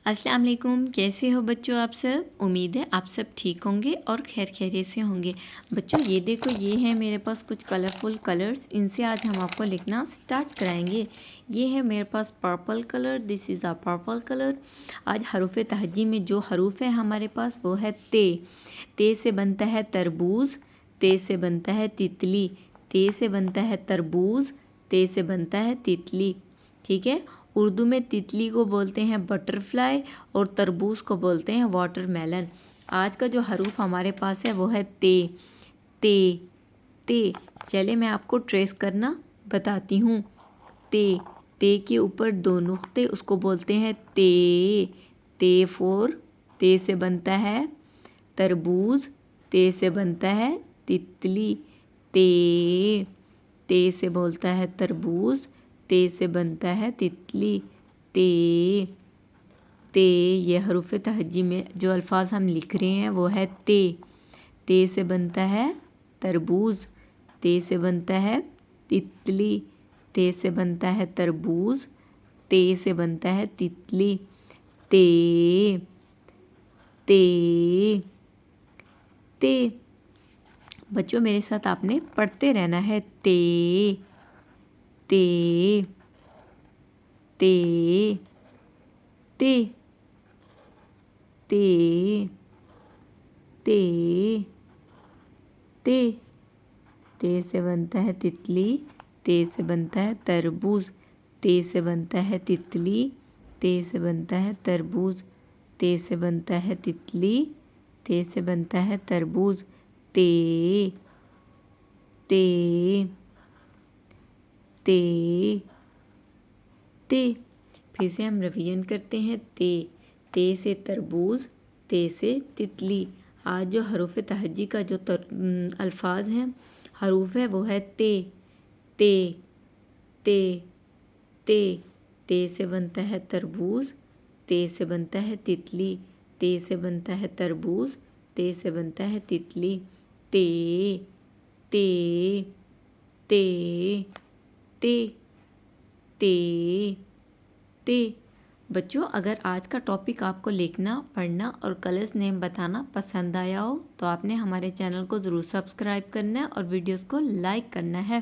अस्सलाम वालेकुम। कैसे हो बच्चों आप सब? उम्मीद है आप सब ठीक होंगे और खैर खैरियत से होंगे। बच्चों ये देखो, ये है मेरे पास कुछ कलरफुल कलर्स। इनसे आज हम आपको लिखना स्टार्ट कराएंगे। ये है मेरे पास purple colour, this is a purple colour. आज हरूफ तहजी में जो हरूफ है हमारे पास वो है ते। ते से बनता है तरबूज, ते से बनता है तितली, ते से बनता है तरबूज, ते से बनता है तितली। ठीक है। उर्दू में तितली को बोलते हैं बटरफ्लाई और तरबूज को बोलते हैं वाटरमेलन। आज का जो हरूफ हमारे पास है वो है ते। ते ते चले मैं आपको ट्रेस करना बताती हूँ। ते के ऊपर दो नुक्ते, उसको बोलते हैं ते। ते फोर, ते से बनता है तरबूज, ते से बनता है तितली। ते से बोलता है तरबूज, ते से बनता है तितली। ते ये हरूफ तहज्जी में जो अल्फाज हम लिख रहे हैं वो है ते। ते से बनता है तरबूज, ते से बनता है तितली, ते से बनता है तरबूज, ते से बनता है तितली। ते ते ते बच्चों मेरे साथ आपने पढ़ते रहना है। ते ते ते ते ते ते ते ते से बनता है तितली, ते से बनता है तरबूज, ते से बनता है तितली, ते से बनता है तरबूज, ते से बनता है तितली, ते से बनता है तरबूज। ते ते ते ते फिर से हम रिवीजन करते हैं। ते से तरबूज, ते से तितली। आज जो हरूफ तहज्जी का जो अल्फाज हैं, हरूफ है वो है ते। ते ते ते ते से बनता है तरबूज, ते से बनता है तितली, ते से बनता है तरबूज, ते से बनता है तितली। ते ते ते ते ते ते बच्चों अगर आज का टॉपिक आपको लिखना, पढ़ना और कलर्स नेम बताना पसंद आया हो तो आपने हमारे चैनल को ज़रूर सब्सक्राइब करना है और वीडियोस को लाइक करना है।